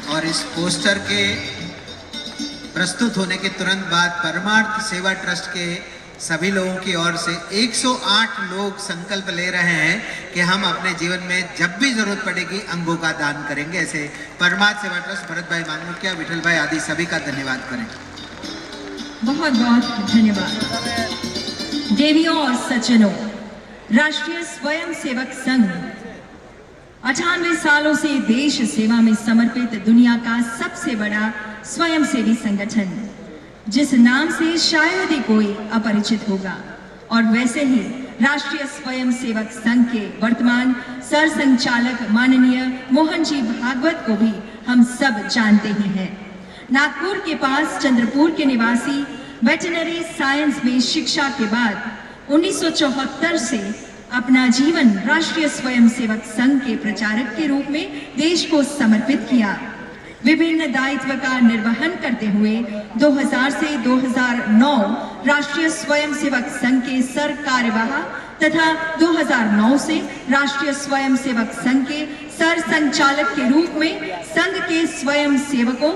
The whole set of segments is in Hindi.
और इस पोस्टर के प्रस्तुत होने के तुरंत बाद परमार्थ सेवा ट्रस्ट के सभी लोगों की ओर से 108 लोग संकल्प ले रहे हैं कि हम अपने जीवन में जब भी जरूरत पड़ेगी अंगों का दान करेंगे। ऐसे परमार्थ सेवा ट्रस्ट भरत भाई मांगमुखिया, विठल भाई आदि सभी का धन्यवाद करें। बहुत बहुत धन्यवाद। देवियों और सज्जनों, राष्ट्रीय स्वयं सेवक संघ 98 सालों से देश सेवा में समर्पित दुनिया का सबसे बड़ा स्वयंसेवी संगठन, जिस नाम से शायद ही कोई अपरिचित होगा। और वैसे ही राष्ट्रीय स्वयं सेवक संघ के वर्तमान सर संचालक माननीय मोहन जी भागवत को भी हम सब जानते ही हैं। नागपुर के पास चंद्रपुर के निवासी वेटरनरी साइंस में शिक्षा के बाद 1974 से अपना जीवन राष्ट्रीय स्वयं सेवक संघ के प्रचारक के रूप में देश को समर्पित किया। विभिन्न दायित्व का निर्वहन करते हुए 2000 से 2009 राष्ट्रीय स्वयं सेवक संघ के सर कार्यवाह तथा 2009 से राष्ट्रीय स्वयं सेवक संघ के सर संचालक के रूप में संघ के स्वयं सेवकों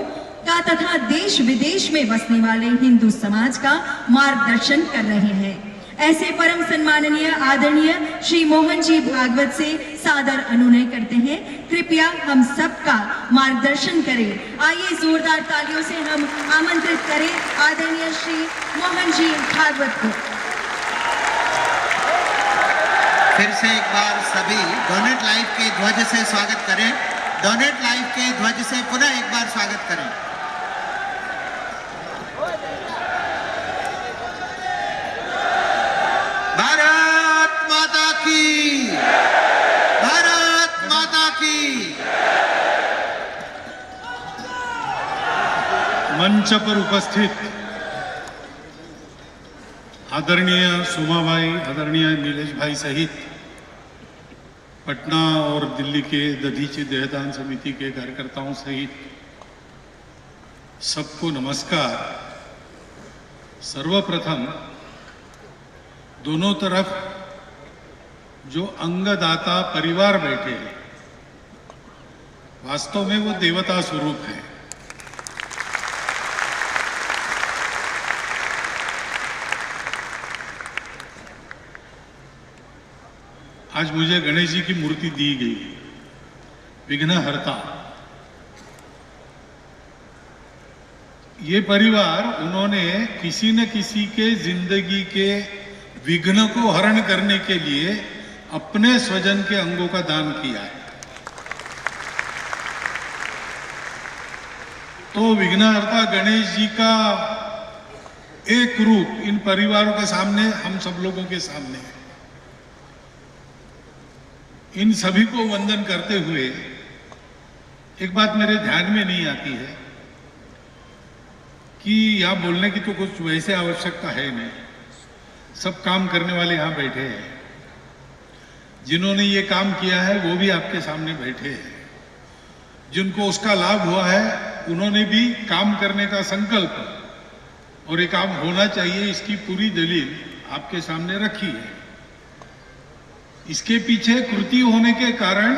का तथा देश विदेश में बसने वाले हिंदू समाज का मार्गदर्शन कर रहे हैं। ऐसे परम सम्माननीय आदरणीय श्री मोहन जी भागवत से सादर अनुनय करते हैं, कृपया हम सबका मार्गदर्शन करें। आइए जोरदार तालियों से हम आमंत्रित करें आदरणीय श्री मोहन जी भागवत को। फिर से एक बार सभी डोनेट लाइफ के ध्वज से स्वागत करें। डोनेट लाइफ के ध्वज से पुनः एक बार स्वागत करें। भारत माता की, भारत माता की। मंच पर उपस्थित आदरणीय सुमा भाई, आदरणीय नीलेश भाई सहित पटना और दिल्ली के दधीची देहदान समिति के कार्यकर्ताओं सहित सबको नमस्कार। सर्वप्रथम दोनों तरफ जो अंगदाता परिवार बैठे हैं, वास्तव में वो देवता स्वरूप है। आज मुझे गणेश जी की मूर्ति दी गई, विघ्नहर्ता। ये परिवार, उन्होंने किसी न किसी के जिंदगी के विघ्न को हरण करने के लिए अपने स्वजन के अंगों का दान किया है। तो विघ्नहर्ता गणेश जी का एक रूप इन परिवारों के सामने, हम सब लोगों के सामने है। इन सभी को वंदन करते हुए एक बात मेरे ध्यान में नहीं आती है कि यहां बोलने की तो कुछ वैसे आवश्यकता है नहीं। सब काम करने वाले यहां बैठे हैं, जिन्होंने ये काम किया है वो भी आपके सामने बैठे हैं। जिनको उसका लाभ हुआ है उन्होंने भी काम करने का संकल्प और ये काम होना चाहिए, इसकी पूरी दलील आपके सामने रखी है। इसके पीछे कृति होने के कारण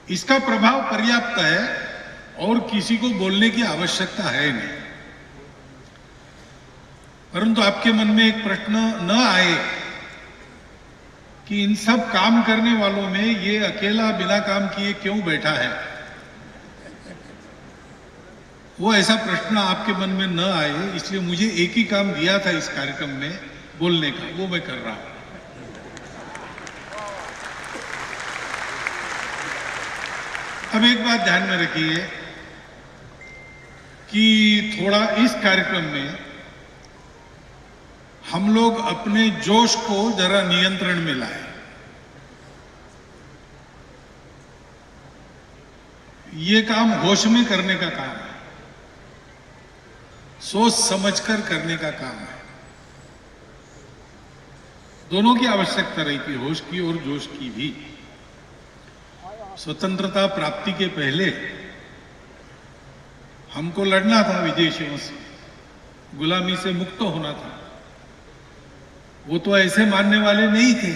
इसका प्रभाव पर्याप्त है और किसी को बोलने की आवश्यकता है नहीं। परंतु आपके मन में एक प्रश्न न आए कि इन सब काम करने वालों में ये अकेला बिना काम किए क्यों बैठा है, वो ऐसा प्रश्न आपके मन में न आए, इसलिए मुझे एक ही काम दिया था इस कार्यक्रम में बोलने का, वो मैं कर रहा हूं। अब एक बात ध्यान में रखिए कि थोड़ा इस कार्यक्रम में हम लोग अपने जोश को जरा नियंत्रण में लाएं। ये काम होश में करने का काम है, सोच समझकर करने का काम है। दोनों की आवश्यकता रहेगी, होश की और जोश की भी। स्वतंत्रता प्राप्ति के पहले हमको लड़ना था विदेशियों से, गुलामी से मुक्त होना था। वो तो ऐसे मानने वाले नहीं थे,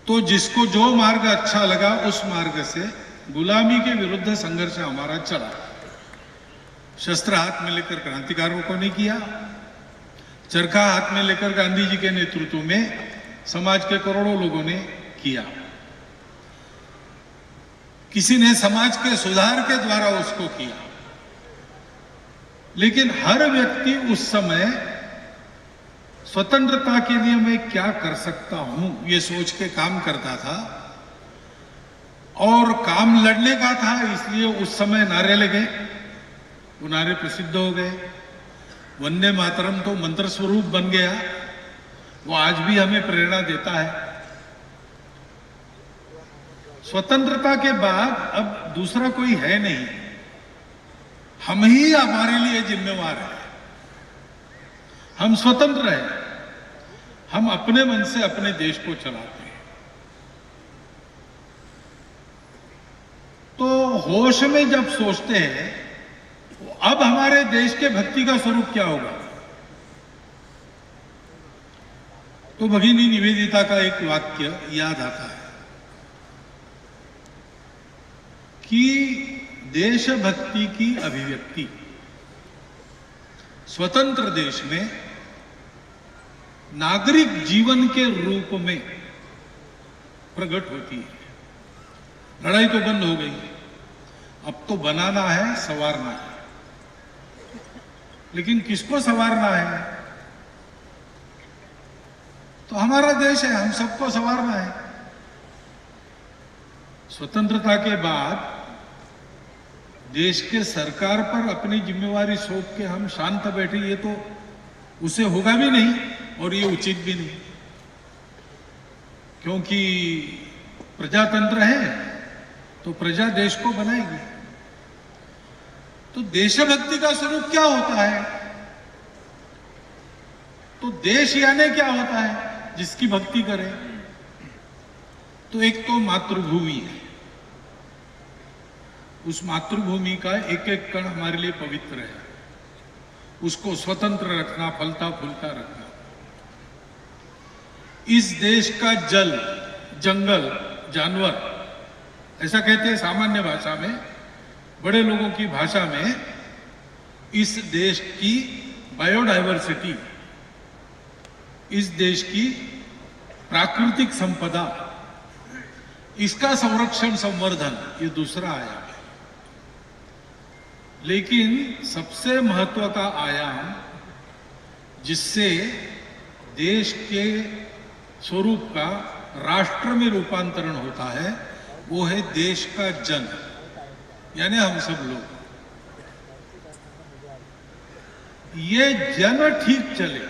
तो जिसको जो मार्ग अच्छा लगा उस मार्ग से गुलामी के विरुद्ध संघर्ष हमारा चला। शस्त्र हाथ में लेकर क्रांतिकारों ने किया, चरखा हाथ में लेकर गांधी जी के नेतृत्व में समाज के करोड़ों लोगों ने किया। किसी ने समाज के सुधार के द्वारा उसको किया, लेकिन हर व्यक्ति उस समय स्वतंत्रता के लिए मैं क्या कर सकता हूं ये सोच के काम करता था, और काम लड़ने का था। इसलिए उस समय नारे लगे, वो नारे प्रसिद्ध हो गए। वंदे मातरम तो मंत्र स्वरूप बन गया, वो आज भी हमें प्रेरणा देता है। स्वतंत्रता के बाद अब दूसरा कोई है नहीं, हम ही हमारे लिए जिम्मेवार हैं। हम स्वतंत्र हैं, हम अपने मन से अपने देश को चलाते हैं। तो होश में जब सोचते हैं तो अब हमारे देश के भक्ति का स्वरूप क्या होगा, तो भगिनी निवेदिता का एक वाक्य याद आता है कि देशभक्ति की अभिव्यक्ति स्वतंत्र देश में नागरिक जीवन के रूप में प्रकट होती है। लड़ाई तो बंद हो गई, अब तो बनाना है, संवारना है। लेकिन किसको संवारना है? तो हमारा देश है, हम सबको संवारना है। स्वतंत्रता के बाद देश के सरकार पर अपनी जिम्मेवारी सौंप के हम शांत बैठे, ये तो उसे होगा भी नहीं और ये उचित भी नहीं, क्योंकि प्रजातंत्र है तो प्रजा देश को बनाएगी। तो देशभक्ति का स्वरूप क्या होता है? तो देश यानी क्या होता है जिसकी भक्ति करें? तो एक तो मातृभूमि है, उस मातृभूमि का एक एक कण हमारे लिए पवित्र है, उसको स्वतंत्र रखना, फलता फूलता रखना। इस देश का जल, जंगल, जानवर, ऐसा कहते हैं सामान्य भाषा में, बड़े लोगों की भाषा में, इस देश की बायोडायवर्सिटी, इस देश की प्राकृतिक संपदा, इसका संरक्षण, संवर्धन, ये दूसरा आयाम है। लेकिन सबसे महत्व का आयाम जिससे देश के स्वरूप का राष्ट्र में रूपांतरण होता है, वो है देश का जन, यानी हम सब लोग। ये जन ठीक चले,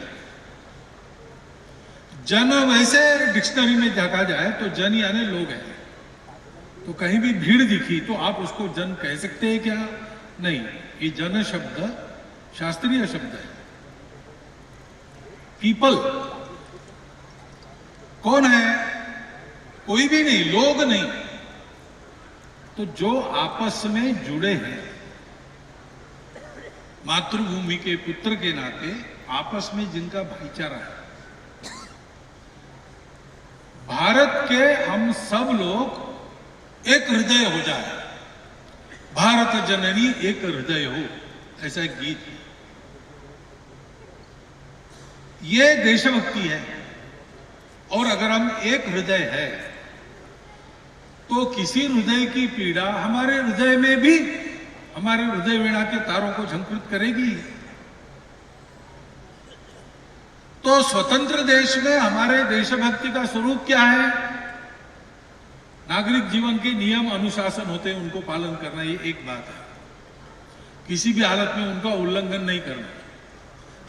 जन वैसे डिक्शनरी में देखा जाए तो जन यानी लोग हैं। तो कहीं भी भीड़ दिखी तो आप उसको जन कह सकते हैं क्या? नहीं, ये जन शब्द शास्त्रीय शब्द है। पीपल कौन है? कोई भी नहीं, लोग नहीं। तो जो आपस में जुड़े हैं, मातृभूमि के पुत्र के नाते आपस में जिनका भाईचारा है, भारत के हम सब लोग एक हृदय हो जाए, भारत जननी एक हृदय हो, ऐसा एक गीत है। ये देशभक्ति है। और अगर हम एक हृदय है तो किसी हृदय की पीड़ा हमारे हृदय में भी, हमारे हृदय वीणा के तारों को झंकृत करेगी। तो स्वतंत्र देश में हमारे देशभक्ति का स्वरूप क्या है? नागरिक जीवन के नियम अनुशासन होते हैं, उनको पालन करना, ये एक बात है। किसी भी हालत में उनका उल्लंघन नहीं करना,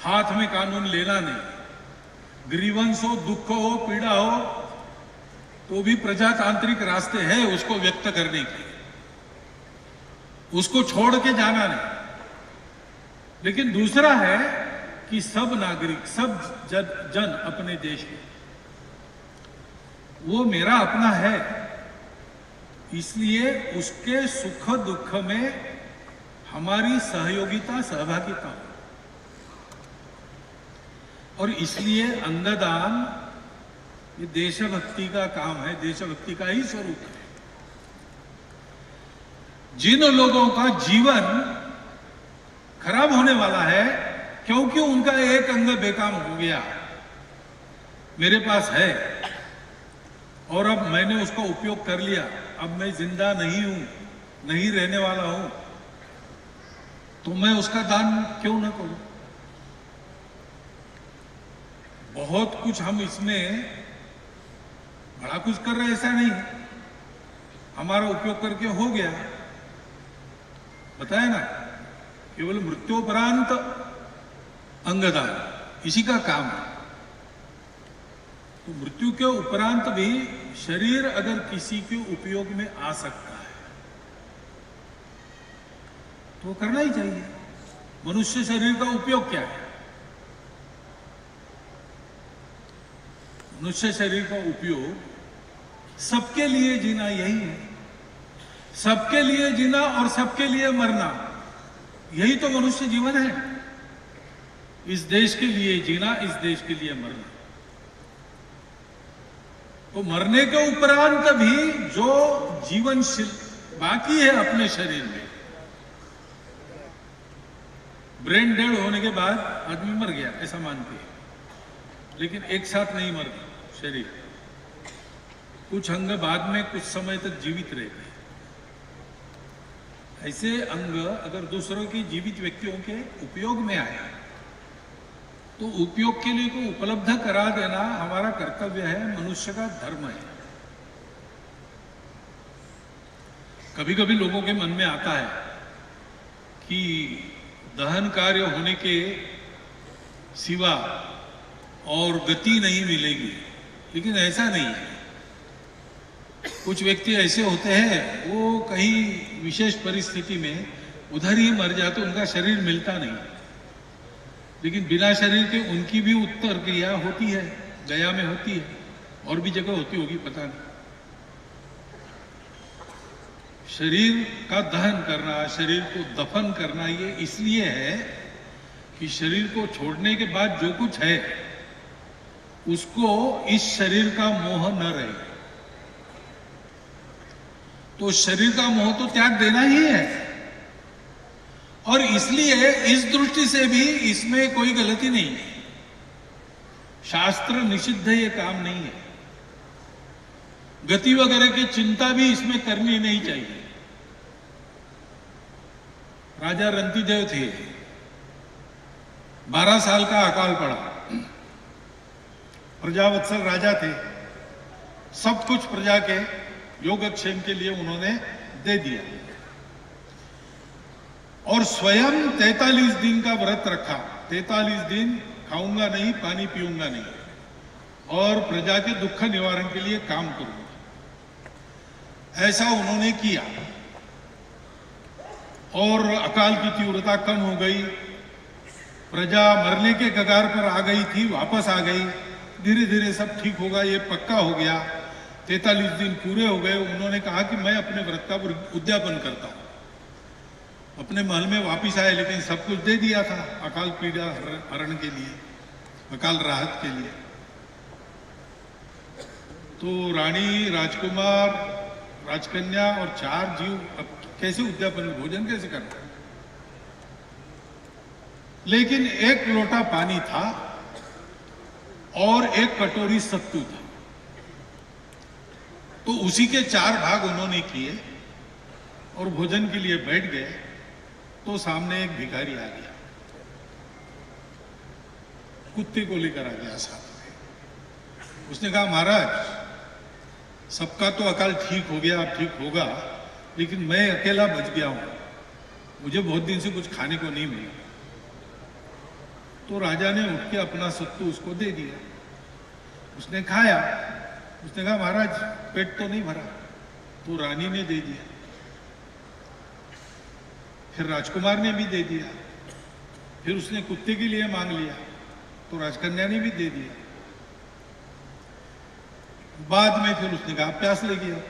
हाथ में कानून लेना नहीं। ग्रीवंस हो, दुख हो, पीड़ा हो, तो भी प्रजातांत्रिक रास्ते हैं उसको व्यक्त करने के, उसको छोड़ के जाना नहीं। लेकिन दूसरा है कि सब नागरिक, सब जन अपने देश के, वो मेरा अपना है, इसलिए उसके सुख दुख में हमारी सहयोगिता, सहभागिता हो। और इसलिए अंगदान ये देशभक्ति का काम है, देशभक्ति का ही स्वरूप है। जिन लोगों का जीवन खराब होने वाला है क्योंकि उनका एक अंग बेकाम हो गया, मेरे पास है और अब मैंने उसका उपयोग कर लिया, अब मैं जिंदा नहीं हूं, नहीं रहने वाला हूं, तो मैं उसका दान क्यों ना करूं। बहुत कुछ हम इसमें बड़ा कुछ कर रहे ऐसा नहीं, हमारा उपयोग करके हो गया, बताया ना, केवल मृत्योपरांत अंगदान इसी का काम है। तो मृत्यु के उपरांत भी शरीर अगर किसी के उपयोग में आ सकता है तो करना ही चाहिए। मनुष्य शरीर का उपयोग क्या है? मनुष्य शरीर का उपयोग सबके लिए जीना यही है, सबके लिए जीना और सबके लिए मरना, यही तो मनुष्य जीवन है। इस देश के लिए जीना, इस देश के लिए मरना। तो मरने के उपरांत भी जो जीवन बाकी है अपने शरीर में, ब्रेन डेड होने के बाद आदमी मर गया ऐसा मानते हैं, लेकिन एक साथ नहीं मर गया शरीर, कुछ अंग बाद में कुछ समय तक जीवित रहते हैं। ऐसे अंग अगर दूसरों के जीवित व्यक्तियों के उपयोग में आए तो उपयोग के लिए को उपलब्ध करा देना हमारा कर्तव्य है, मनुष्य का धर्म है। कभी कभी लोगों के मन में आता है कि दहन कार्य होने के सिवा और गति नहीं मिलेगी, लेकिन ऐसा नहीं है। कुछ व्यक्ति ऐसे होते हैं वो कहीं विशेष परिस्थिति में उधर ही मर जाते, उनका शरीर मिलता नहीं, लेकिन बिना शरीर के उनकी भी उत्तर क्रिया होती है, गया में होती है, और भी जगह होती होगी पता नहीं। शरीर का दहन करना, शरीर को दफन करना, ये इसलिए है कि शरीर को छोड़ने के बाद जो कुछ है उसको इस शरीर का मोह न रहे। तो शरीर का मोह तो त्याग देना ही है, और इसलिए इस दृष्टि से भी इसमें कोई गलती नहीं है। शास्त्र निषिद्ध ये काम नहीं है, गति वगैरह की चिंता भी इसमें करनी नहीं चाहिए। राजा रंतिदेव थे, 12 साल का अकाल पड़ा, प्रजावत्सल राजा थे, सब कुछ प्रजा के योगक्षेम के लिए उन्होंने दे दिया, और स्वयं 43 दिन का व्रत रखा। 43 दिन खाऊंगा नहीं, पानी पीऊंगा नहीं, और प्रजा के दुख निवारण के लिए काम करूंगा, ऐसा उन्होंने किया। और अकाल की तीव्रता कम हो गई, प्रजा मरने के कगार पर आ गई थी, वापस आ गई, धीरे धीरे सब ठीक होगा ये पक्का हो गया। 43 दिन पूरे हो गए, उन्होंने कहा कि मैं अपने व्रत का उद्यापन करता हूं। अपने महल में वापिस आए, लेकिन सब कुछ दे दिया था अकाल पीड़ा हरण के लिए, अकाल राहत के लिए। तो रानी, राजकुमार, राजकन्या और 4 जीव अब कैसे उद्यापन, भोजन कैसे करना? लेकिन 1 लोटा पानी था और 1 कटोरी सत्तू था, तो उसी के 4 भाग उन्होंने किए और भोजन के लिए बैठ गए। तो सामने एक भिखारी आ गया, कुत्ते को लेकर आ गया साथ में। उसने कहा, महाराज सबका तो अकाल ठीक हो गया, अब ठीक होगा, लेकिन मैं अकेला बच गया हूं, मुझे बहुत दिन से कुछ खाने को नहीं मिला। तो राजा ने उठ के अपना सत्तू उसको दे दिया, उसने खाया। उसने कहा, महाराज पेट तो नहीं भरा। तो रानी ने दे दिया, फिर राजकुमार ने भी दे दिया, फिर उसने कुत्ते के लिए मांग लिया, तो राजकन्या ने भी दे दिया। बाद में फिर उसने कहा प्यास लगी है,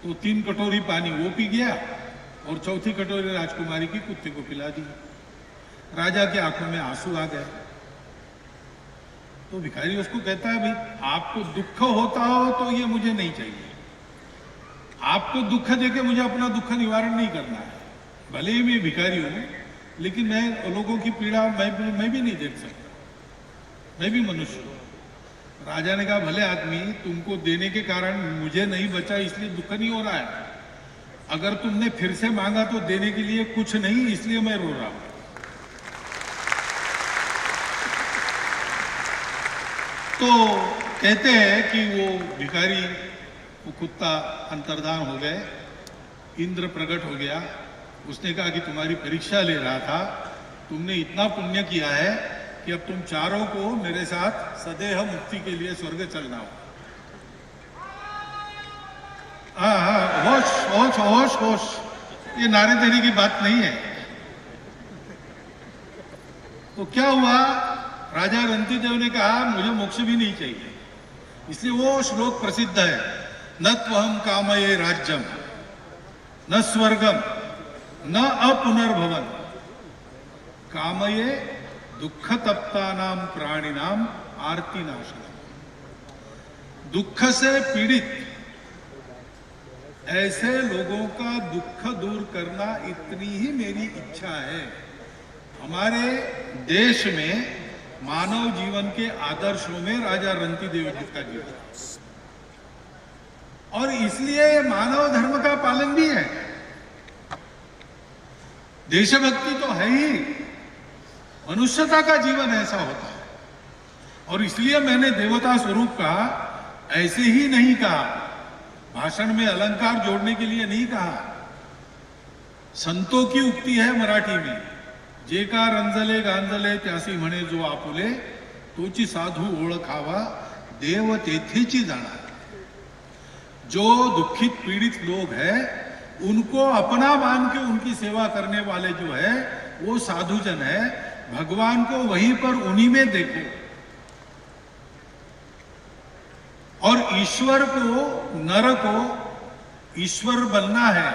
तो 3 कटोरी पानी वो पी गया और चौथी कटोरी राजकुमारी की कुत्ते को पिला दी। राजा की आंखों में आंसू आ गए। तो भिखारी उसको कहता है, भाई आपको दुख होता हो तो ये मुझे नहीं चाहिए, आपको दुख देके मुझे अपना दुख निवारण नहीं करना है। भले ही मैं भिखारी हूं, लेकिन मैं लोगों की पीड़ा मैं भी नहीं देख सकता, मैं भी मनुष्य हूं। राजा ने कहा, भले आदमी, तुमको देने के कारण मुझे नहीं बचा इसलिए दुख नहीं हो रहा है, अगर तुमने फिर से मांगा तो देने के लिए कुछ नहीं, इसलिए मैं रो रहा हूं। तो कहते हैं कि वो भिखारी, वो कुत्ता अंतर्धान हो गए, इंद्र प्रकट हो गया। उसने कहा कि तुम्हारी परीक्षा ले रहा था, तुमने इतना पुण्य किया है कि अब तुम चारों को मेरे साथ सदेह मुक्ति के लिए स्वर्ग चलना हो। हाँ, होश होश होश होश, ये नारे देने की बात नहीं है। तो क्या हुआ, राजा रंतिदेव ने कहा मुझे मोक्ष भी नहीं चाहिए, इसलिए वो श्लोक प्रसिद्ध है, न त्वहम कामये राज्यम न स्वर्गम न अपुनर्भवन कामये दुख तप्तानाम प्राणिनाम आरती नाशनम। दुख से पीड़ित ऐसे लोगों का दुख दूर करना इतनी ही मेरी इच्छा है। हमारे देश में मानव जीवन के आदर्शों में राजा रंतिदेव जी का जीवन, और इसलिए मानव धर्म का पालन भी है। देशभक्ति तो है ही, मनुष्यता का जीवन ऐसा होता है। और इसलिए मैंने देवता स्वरूप कहा, ऐसे ही नहीं कहा, भाषण में अलंकार जोड़ने के लिए नहीं कहा। संतों की उक्ति है मराठी में, जे का रंजले गांजले त्यासी म्हणे जो आपुले, तोची साधू ओळखावा देव तेथेची जाणा। जो दुखित पीड़ित लोग हैं उनको अपना मान के उनकी सेवा करने वाले जो है वो साधुजन है। भगवान को वहीं पर उन्हीं में देखो। और ईश्वर को, नर को ईश्वर बनना है,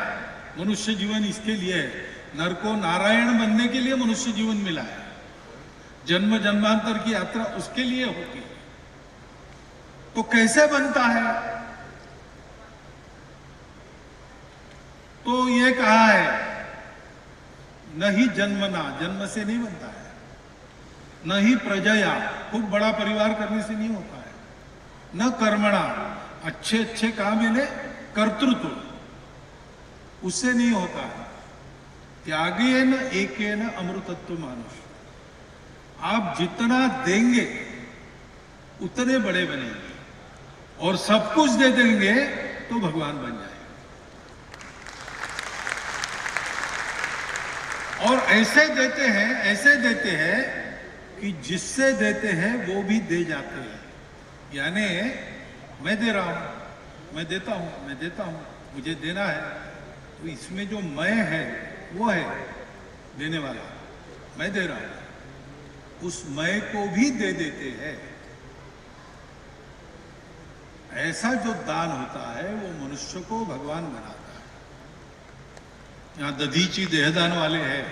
मनुष्य जीवन इसके लिए है। नर को नारायण बनने के लिए मनुष्य जीवन मिला है। जन्म जन्मांतर की यात्रा उसके लिए होती है। तो कैसे बनता है? तो ये कहा है, न ही जन्मना, जन्म से नहीं बनता है, न ही प्रजया, खूब बड़ा परिवार करने से नहीं होता है, न कर्मणा, अच्छे अच्छे काम यानी कर्तृत्व, उससे नहीं होता है। त्यागेन एकेन अमृतत्व मानुष। आप जितना देंगे उतने बड़े बनेंगे, और सब कुछ दे देंगे तो भगवान बन जाएंगे। और ऐसे देते हैं कि जिससे देते हैं वो भी दे जाते हैं। यानी मैं दे रहा हूं, मैं देता हूं, मुझे देना है, तो इसमें जो मैं है वो है देने वाला, मैं दे रहा हूं, उस मैं को भी दे देते हैं। ऐसा जो दान होता है वो मनुष्य को भगवान बनाता है। यहां दधीची देहदान वाले हैं,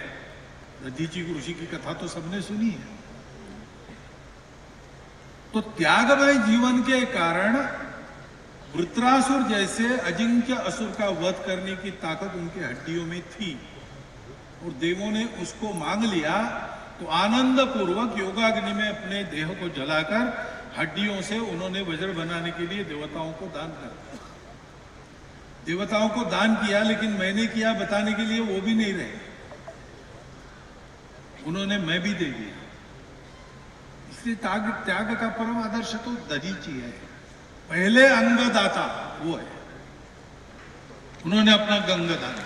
दधीची ऋषि की कथा तो सबने सुनी है। तो त्यागमय जीवन के कारण वृत्रासुर जैसे अजिंक्य असुर का वध करने की ताकत उनके हड्डियों में थी, और देवों ने उसको मांग लिया। तो आनंद पूर्वक योगाग्नि में अपने देह को जलाकर हड्डियों से उन्होंने वज्र बनाने के लिए देवताओं को दान कर दिया। देवताओं को दान किया, लेकिन मैंने किया बताने के लिए वो भी नहीं रहे, उन्होंने मैं भी दे दिया। इसलिए त्याग का परम आदर्श तो दधीची है। पहले अंगदाता वो है, उन्होंने अपना गंग दान।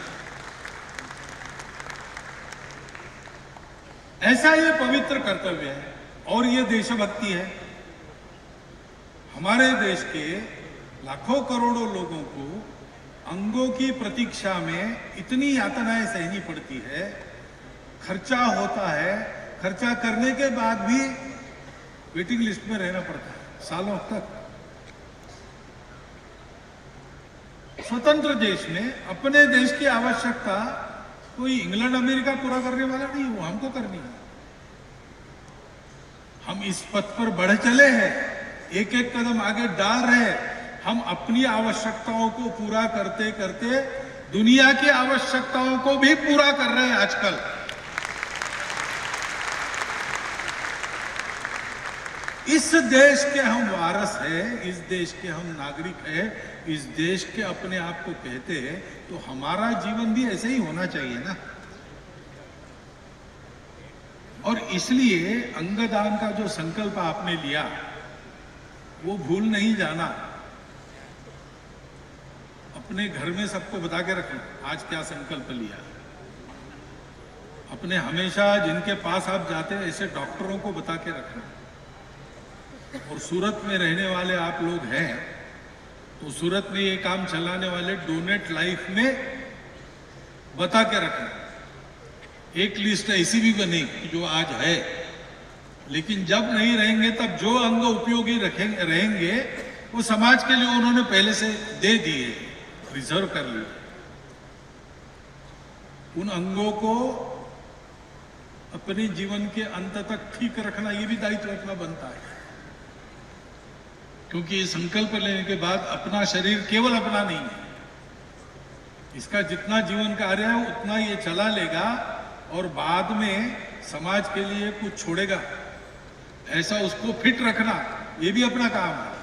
ऐसा ये पवित्र कर्तव्य है और ये देशभक्ति है। हमारे देश के लाखों करोड़ों लोगों को अंगों की प्रतीक्षा में इतनी यातनाएं सहनी पड़ती है, खर्चा होता है, खर्चा करने के बाद भी वेटिंग लिस्ट में रहना पड़ता है सालों तक। स्वतंत्र देश में अपने देश की आवश्यकता कोई इंग्लैंड अमेरिका पूरा करने वाला नहीं, वो हमको करनी है। हम इस पथ पर बढ़ चले हैं, एक एक कदम आगे डाल रहे हैं, हम अपनी आवश्यकताओं को पूरा करते करते दुनिया की आवश्यकताओं को भी पूरा कर रहे हैं आजकल। इस देश के हम वारस हैं, इस देश के हम नागरिक हैं, इस देश के अपने आप को कहते हैं, तो हमारा जीवन भी ऐसे ही होना चाहिए ना। और इसलिए अंगदान का जो संकल्प आपने लिया वो भूल नहीं जाना। अपने घर में सबको बता के रखना आज क्या संकल्प लिया। अपने हमेशा जिनके पास आप जाते हैं ऐसे डॉक्टरों को बता के रखना। और सूरत में रहने वाले आप लोग हैं तो सूरत में ये काम चलाने वाले डोनेट लाइफ में बता के रखना। एक लिस्ट ऐसी भी बनी जो आज है, लेकिन जब नहीं रहेंगे तब जो अंग उपयोगी रहेंगे वो समाज के लिए उन्होंने पहले से दे दिए, रिजर्व कर लिए। उन अंगों को अपने जीवन के अंत तक ठीक रखना, ये भी दायित्व अपना बनता है। क्योंकि ये संकल्प लेने के बाद अपना शरीर केवल अपना नहीं है, इसका जितना जीवन कार्य है उतना ये चला लेगा और बाद में समाज के लिए कुछ छोड़ेगा, ऐसा उसको फिट रखना ये भी अपना काम है।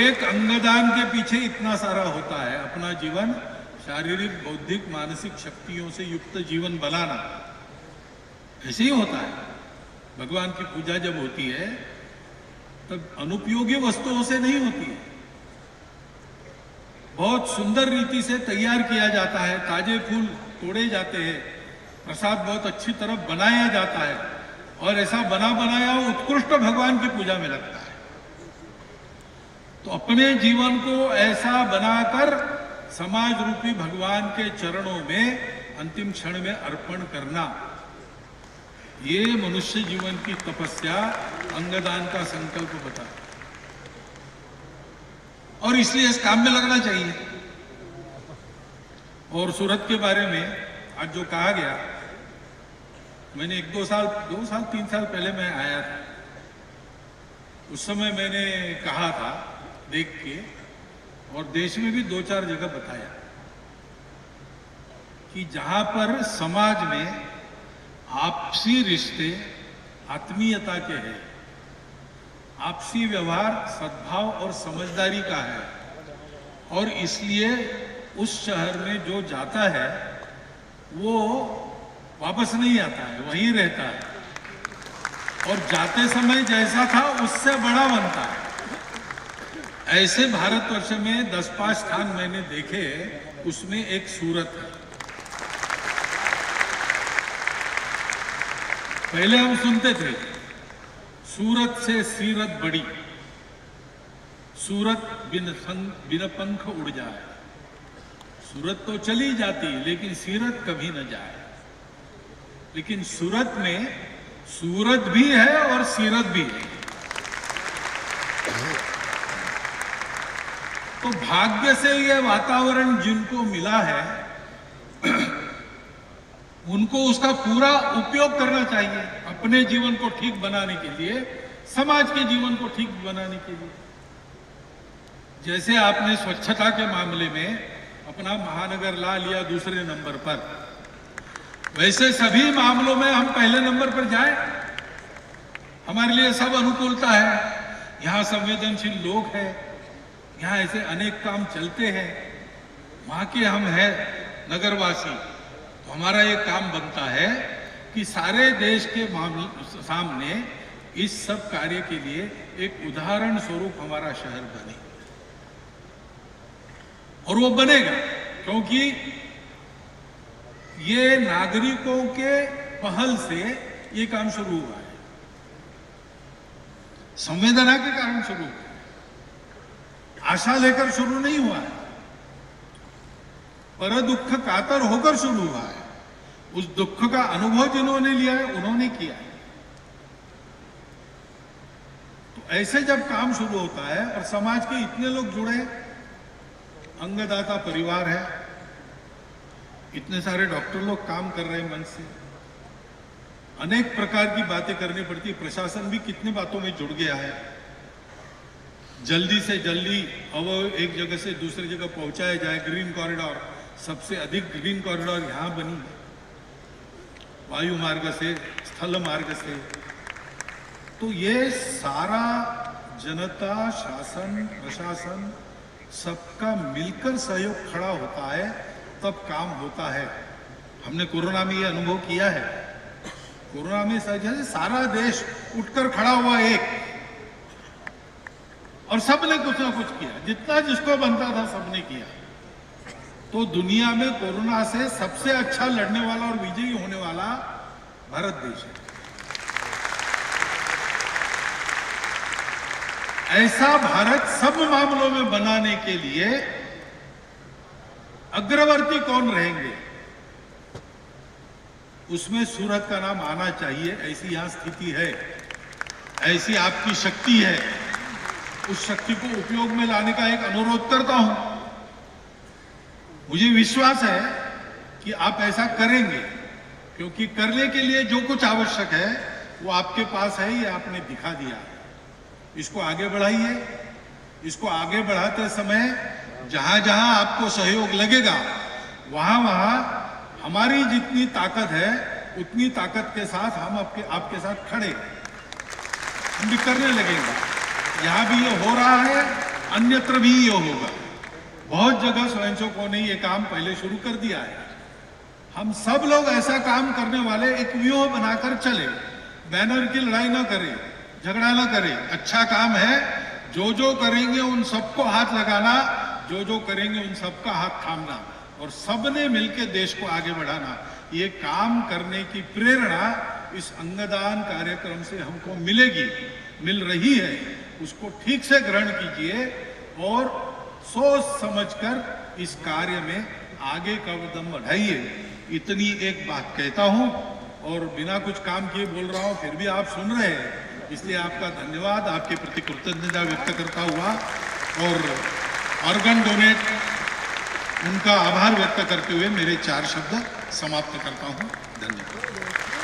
एक अंगदान के पीछे इतना सारा होता है, अपना जीवन शारीरिक, बौद्धिक, मानसिक शक्तियों से युक्त जीवन बनाना, ऐसे ही होता है। भगवान की पूजा जब होती है तब अनुपयोगी वस्तुओं से नहीं होती है, बहुत सुंदर रीति से तैयार किया जाता है, ताजे फूल तोड़े जाते हैं, प्रसाद बहुत अच्छी तरह बनाया जाता है और ऐसा बना बनाया उत्कृष्ट भगवान की पूजा में लगता है। तो अपने जीवन को ऐसा बनाकर समाज रूपी भगवान के चरणों में अंतिम क्षण में अर्पण करना, ये मनुष्य जीवन की तपस्या अंगदान का संकल्प बता। और इसलिए इस काम में लगना चाहिए। और सूरत के बारे में आज जो कहा गया, मैंने 2 साल 3 साल पहले मैं आया था, उस समय मैंने कहा था देख के, और देश में भी 2-4 जगह बताया कि जहां पर समाज में आपसी रिश्ते आत्मीयता के हैं, आपसी व्यवहार सद्भाव और समझदारी का है, और इसलिए उस शहर में जो जाता है वो वापस नहीं आता है, वहीं रहता है, और जाते समय जैसा था उससे बड़ा बनता है। ऐसे भारतवर्ष में 10-5 स्थान मैंने देखे, उसमें एक सूरत है। पहले हम सुनते थे सूरत से सीरत बड़ी, सूरत बिन पंख उड़ जाए। सूरत तो चली जाती लेकिन सीरत कभी न जाए। लेकिन सूरत में सूरत भी है और सीरत भी है। तो भाग्य से यह वातावरण जिनको मिला है उनको उसका पूरा उपयोग करना चाहिए, अपने जीवन को ठीक बनाने के लिए, समाज के जीवन को ठीक बनाने के लिए। जैसे आपने स्वच्छता के मामले में अपना महानगर ला लिया दूसरे नंबर पर, वैसे सभी मामलों में हम पहले नंबर पर जाएं। हमारे लिए सब अनुकूलता है, यहाँ संवेदनशील लोग हैं, यहाँ ऐसे अनेक काम चलते हैं, वहां के हम हैं नगरवासी। तो हमारा ये काम बनता है कि सारे देश के सामने इस सब कार्य के लिए एक उदाहरण स्वरूप हमारा शहर बने, और वो बनेगा क्योंकि ये नागरिकों के पहल से ये काम शुरू हुआ है, संवेदना के कारण शुरू हुआ, आशा लेकर शुरू नहीं हुआ है, पर दुख कातर होकर शुरू हुआ है। उस दुख का अनुभव जिन्होंने लिया है उन्होंने किया है। तो ऐसे जब काम शुरू होता है और समाज के इतने लोग जुड़े, अंगदाता परिवार है, इतने सारे डॉक्टर लोग काम कर रहे हैं मन से, अनेक प्रकार की बातें करनी पड़ती है। प्रशासन भी कितने बातों में जुड़ गया है, जल्दी से जल्दी अब एक जगह से दूसरी जगह पहुंचाया जाए। ग्रीन कॉरिडोर, सबसे अधिक ग्रीन कॉरिडोर यहाँ बनी है, वायु मार्ग से, स्थल मार्ग से। तो ये सारा जनता, शासन, प्रशासन सबका मिलकर सहयोग खड़ा होता है, तब काम होता है। हमने कोरोना में ये अनुभव किया है। कोरोना में जैसे सारा देश उठकर खड़ा हुआ एक, और सबने कुछ ना कुछ किया, जितना जिसको बनता था सबने किया। तो दुनिया में कोरोना से सबसे अच्छा लड़ने वाला और विजयी होने वाला भारत देश है। ऐसा भारत सब मामलों में बनाने के लिए अग्रवर्ती कौन रहेंगे, उसमें सूरत का नाम आना चाहिए। ऐसी यहां स्थिति है, ऐसी आपकी शक्ति है। उस शक्ति को उपयोग में लाने का एक अनुरोध करता हूं। मुझे विश्वास है कि आप ऐसा करेंगे, क्योंकि करने के लिए जो कुछ आवश्यक है वो आपके पास है, ये आपने दिखा दिया। इसको आगे बढ़ाइए। इसको आगे बढ़ाते समय जहां जहां आपको सहयोग लगेगा, वहां वहां हमारी जितनी ताकत है उतनी ताकत के साथ हम आपके साथ खड़े, हम भी करने लगेंगे। यहां भी ये हो रहा है, अन्यत्र भी ये होगा। बहुत जगह स्वयंसेवकों ने ये काम पहले शुरू कर दिया है। हम सब लोग ऐसा काम करने वाले एक व्यूह बनाकर चले, बैनर की लड़ाई ना करें, झगड़ा ना करें। अच्छा काम है, जो जो करेंगे उन सबको हाथ लगाना, जो जो करेंगे उन सबका हाथ थामना, और सबने मिलकर देश को आगे बढ़ाना। ये काम करने की प्रेरणा इस अंगदान कार्यक्रम से हमको मिलेगी, मिल रही है। उसको ठीक से ग्रहण कीजिए और सोच समझकर इस कार्य में आगे का कदम बढ़ाइए। इतनी एक बात कहता हूं, और बिना कुछ काम किए बोल रहा हूं, फिर भी आप सुन रहे हैं, इसलिए आपका धन्यवाद, आपके प्रति कृतज्ञता व्यक्त करता हुआ और ऑर्गन डोनेट उनका आभार व्यक्त करते हुए मेरे 4 शब्द समाप्त करता हूं। धन्यवाद।